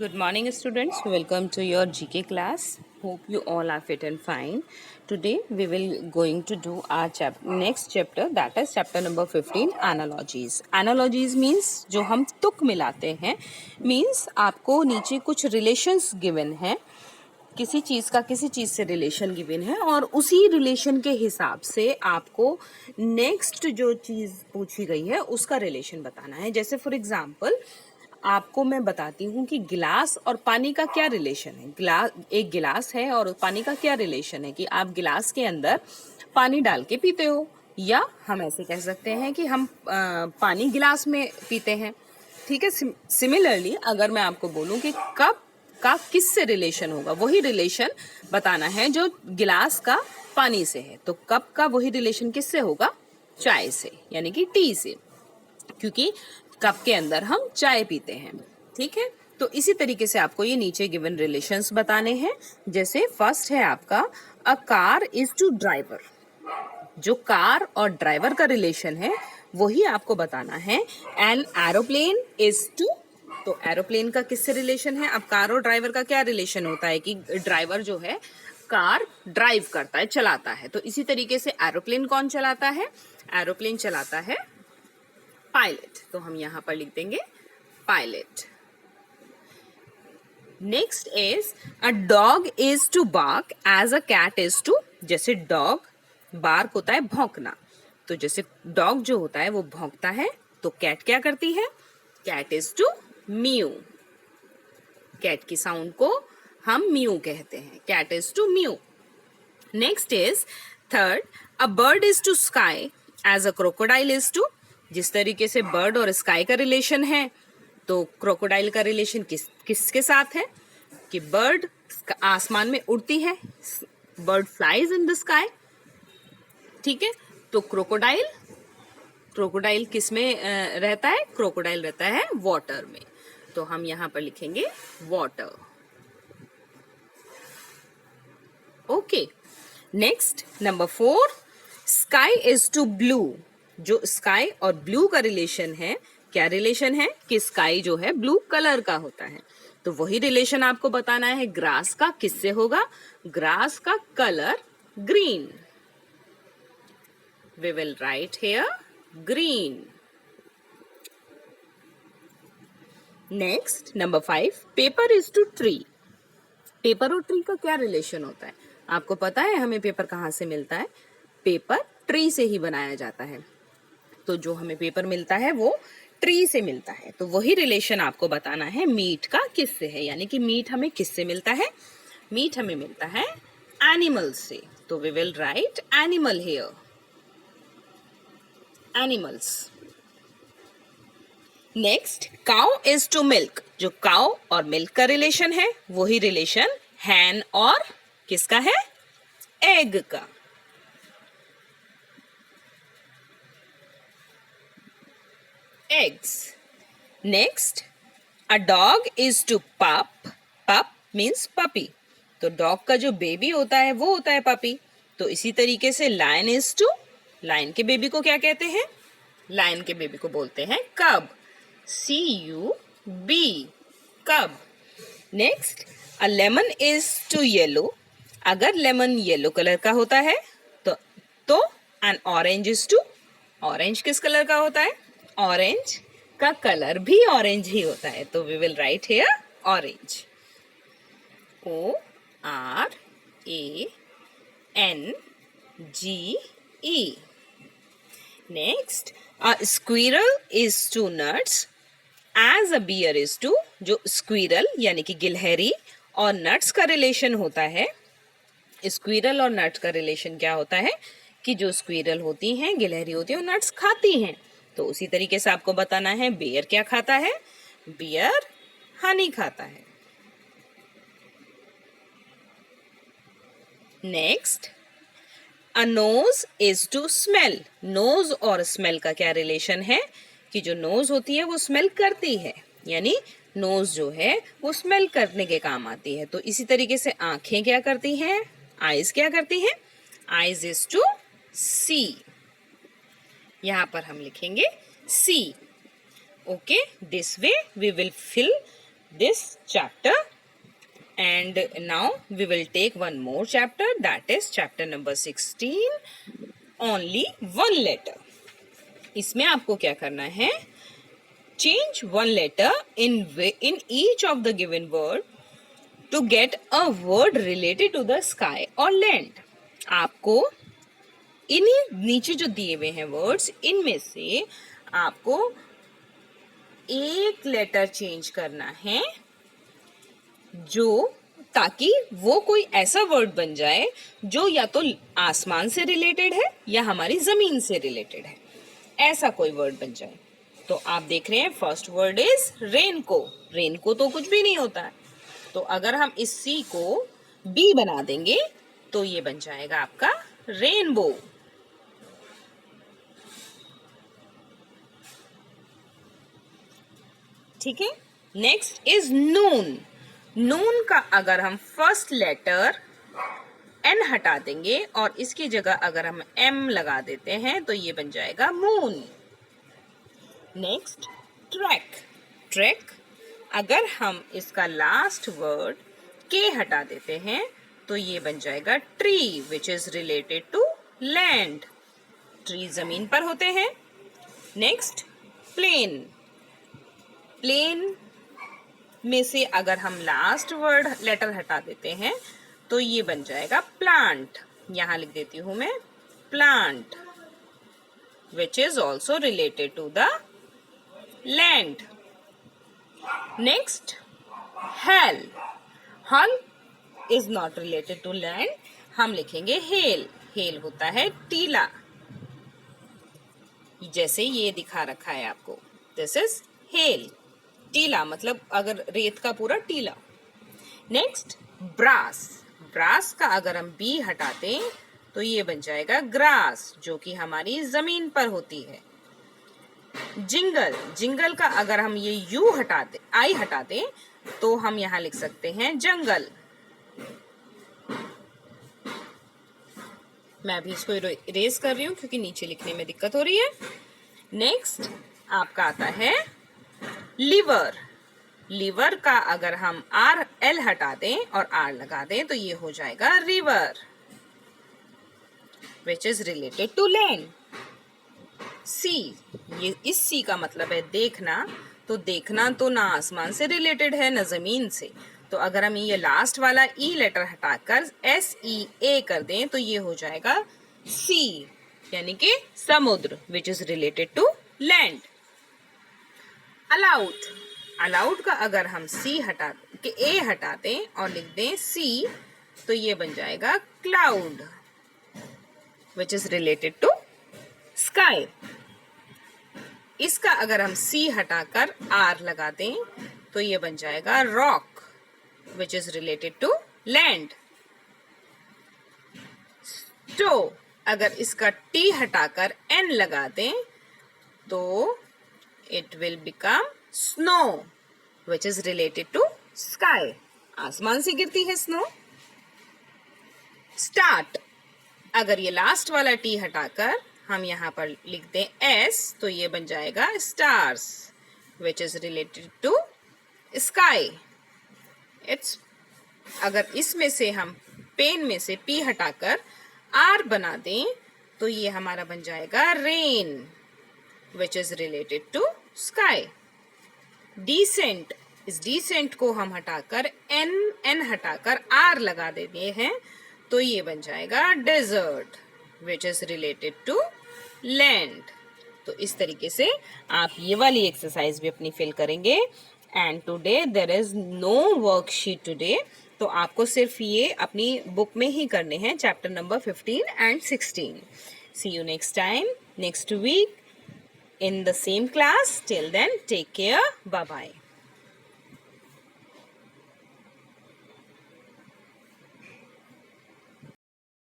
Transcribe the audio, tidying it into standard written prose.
Good morning, students. Welcome to your GK class. Hope you all are fit and fine. Today we will going to do our next chapter, that is chapter number 15, analogies. Analogies means जो हम तुक मिलाते हैं, means आपको नीचे कुछ relations given हैं, किसी चीज़ का किसी चीज़ से रिलेशन गिवन है और उसी रिलेशन के हिसाब से आपको नेक्स्ट जो चीज़ पूछी गई है उसका रिलेशन बताना है. जैसे फॉर एग्जांपल आपको मैं बताती हूँ कि गिलास और पानी का क्या रिलेशन है. एक गिलास है और पानी का क्या रिलेशन है कि आप गिलास के अंदर पानी डाल के पीते हो, या हम ऐसे कह सकते हैं कि हम पानी गिलास में पीते हैं. ठीक है. सिमिलरली अगर मैं आपको बोलूं कि कप का किससे रिलेशन होगा, वही रिलेशन बताना है जो गिलास का पानी से है. तो कप का वही रिलेशन किससे होगा? चाय से, यानी कि टी से, क्योंकि कप के अंदर हम चाय पीते हैं. ठीक है. तो इसी तरीके से आपको ये नीचे गिवन रिलेशंस बताने हैं. जैसे फर्स्ट है आपका a car is to driver. जो कार और ड्राइवर का रिलेशन है वही आपको बताना है. एन एरोप्लेन इज टू, तो एरोप्लेन का किससे रिलेशन है? अब कार और ड्राइवर का क्या रिलेशन होता है कि ड्राइवर जो है कार ड्राइव करता है, चलाता है. तो इसी तरीके से एरोप्लेन कौन चलाता है? एरोप्लेन चलाता है पायलट. तो हम यहां पर लिख देंगे pilot. Next is a dog is to bark as a cat is to. जैसे डॉग बार्क होता है भौंकना, तो जैसे डॉग जो होता है वो भौंकता है, तो कैट क्या करती है? Cat is to mew. Cat की साउंड को हम म्यू कहते हैं. Cat is to mew. Next is third a bird is to sky as a crocodile is to. जिस तरीके से बर्ड और स्काई का रिलेशन है, तो क्रोकोडाइल का रिलेशन किसके साथ है? कि बर्ड आसमान में उड़ती है, bird flies in the sky. ठीक है. तो क्रोकोडाइल किस में रहता है? क्रोकोडाइल रहता है वाटर में. तो हम यहां पर लिखेंगे water. Okay. Next number 4 sky is to blue. जो स्काई और ब्लू का रिलेशन है, क्या रिलेशन है? कि स्काई जो है ब्लू कलर का होता है. तो वही रिलेशन आपको बताना है ग्रास का किससे होगा? ग्रास का colour green. We will write here green. Next, number 5, paper is to tree. Paper और ट्री का क्या रिलेशन होता है? आपको पता है हमें पेपर कहाँ से मिलता है? पेपर ट्री से ही बनाया जाता है. तो जो हमें पेपर मिलता है वो ट्री से मिलता है. तो वही रिलेशन आपको बताना है मीट का किससे है, यानी कि मीट हमें किससे मिलता है? मीट हमें मिलता है एनिमल से. तो we will write animal here. Animals. Next cow is to milk. जो काउ और मिल्क का रिलेशन है वही रिलेशन हैन और किसका है? एग का. Eggs. Next a dog is to pup. Pup means puppy. तो डॉग का जो बेबी होता है वो होता है पपी. तो इसी तरीके से लायन इज टू, लायन के बेबी को क्या कहते हैं? लायन के बेबी को बोलते हैं cub. CUB, cub. Next a lemon is to yellow. अगर लेमन येलो कलर का होता है तो an orange is to, orange किस कलर का होता है? ऑरेंज का कलर भी ऑरेंज ही होता है. तो we will write here orange. ORANGE. Next a squirrel is to nuts as a bear is to. जो स्क्विरल यानी कि गिलहरी और नट्स का रिलेशन होता है, स्क्विरल और नट्स का रिलेशन क्या होता है? कि जो स्क्विरल होती हैं, गिलहरी होती है, वो नट्स खाती हैं. तो उसी तरीके से आपको बताना है बियर क्या खाता है? बियर हनी खाता है. Next a nose is to smell. Nose और स्मेल का क्या रिलेशन है? कि जो नोज होती है वो स्मेल करती है, यानी नोज जो है वो स्मेल करने के काम आती है. तो इसी तरीके से आंखें क्या करती हैं? आईज क्या करती हैं? Eyes is to see. यहां पर हम लिखेंगे see. Okay. This way we will fill this chapter. And now we will take one more chapter, that is chapter number 16, only one letter. इसमें आपको क्या करना है? Change one letter in each of the given word to get a word related to the sky or land. आपको इन्हीं नीचे जो दिए हुए हैं वर्ड्स, इनमें से आपको एक लेटर चेंज करना है जो, ताकि वो कोई ऐसा वर्ड बन जाए जो या तो आसमान से रिलेटेड है या हमारी जमीन से रिलेटेड है, ऐसा कोई वर्ड बन जाए. तो आप देख रहे हैं फर्स्ट वर्ड इज रेनको. रेनको तो कुछ भी नहीं होता है, तो अगर हम इस सी को बी बना देंगे तो ये बन जाएगा आपका रेनबो. ठीक है. नेक्स्ट इज नून. नून का अगर हम फर्स्ट लेटर एन हटा देंगे और इसकी जगह अगर हम एम लगा देते हैं तो ये बन जाएगा मून. Next track. ट्रैक अगर हम इसका लास्ट वर्ड के हटा देते हैं तो ये बन जाएगा tree, which is related to land. Tree जमीन पर होते हैं. Next plane. प्लेन में से अगर हम लास्ट वर्ड लेटर हटा देते हैं तो ये बन जाएगा प्लांट. यहां लिख देती हूं मैं plant, which is also related to the land. Next hell. Hull is not related to land, हम लिखेंगे हेल. हेल होता है टीला, जैसे ये दिखा रखा है आपको. This is hello. टीला मतलब अगर रेत का पूरा टीला. Next brass. ब्रास का अगर हम बी हटाते तो ये बन जाएगा ग्रास, जो कि हमारी जमीन पर होती है. जिंगल. जिंगल का अगर हम ये यू हटाते, आई हटाते तो हम यहां लिख सकते हैं जंगल. मैं अभी इसको इरेज कर रही हूं क्योंकि नीचे लिखने में दिक्कत हो रही है. नेक्स्ट आपका आता है लिवर. लिवर का अगर हम आर एल हटा दें और आर लगा दें तो ये हो जाएगा river, which is related to land. Sea. ये इस सी का मतलब है देखना. तो देखना तो ना आसमान से रिलेटेड है ना जमीन से, तो अगर हम ये लास्ट वाला ई लेटर हटाकर एस ई ए कर दें तो ये हो जाएगा सी, यानी कि समुद्र, which is related to land. अलाउड. अलाउड का अगर हम सी हटा के ए हटा दें और लिख दें सी तो ये बन जाएगा cloud, which is related to sky. इसका अगर हम सी हटाकर आर लगा दें तो ये बन जाएगा rock, which is related to land. स्टो. अगर इसका टी हटाकर एन लगा दें तो it will become snow, which is related to sky. आसमान से गिरती है स्नो. स्टार्ट. अगर ये लास्ट वाला टी हटाकर हम यहाँ पर लिख दें एस तो ये बन जाएगा stars, which is related to sky. It's अगर इसमें से हम पेन में से पी हटाकर आर बना दें तो ये हमारा बन जाएगा rain, which is related to sky. Decent. इस decent को हम हटाकर n हटाकर r लगा देते हैं तो ये बन जाएगा desert, which is related to land. तो इस तरीके से आप ये वाली एक्सरसाइज भी अपनी फिल करेंगे. And today there is no worksheet today, तो आपको सिर्फ ये अपनी बुक में ही करने हैं chapter number 15 and 16. See you next time, next week in the same class. Till then, take care. Bye bye.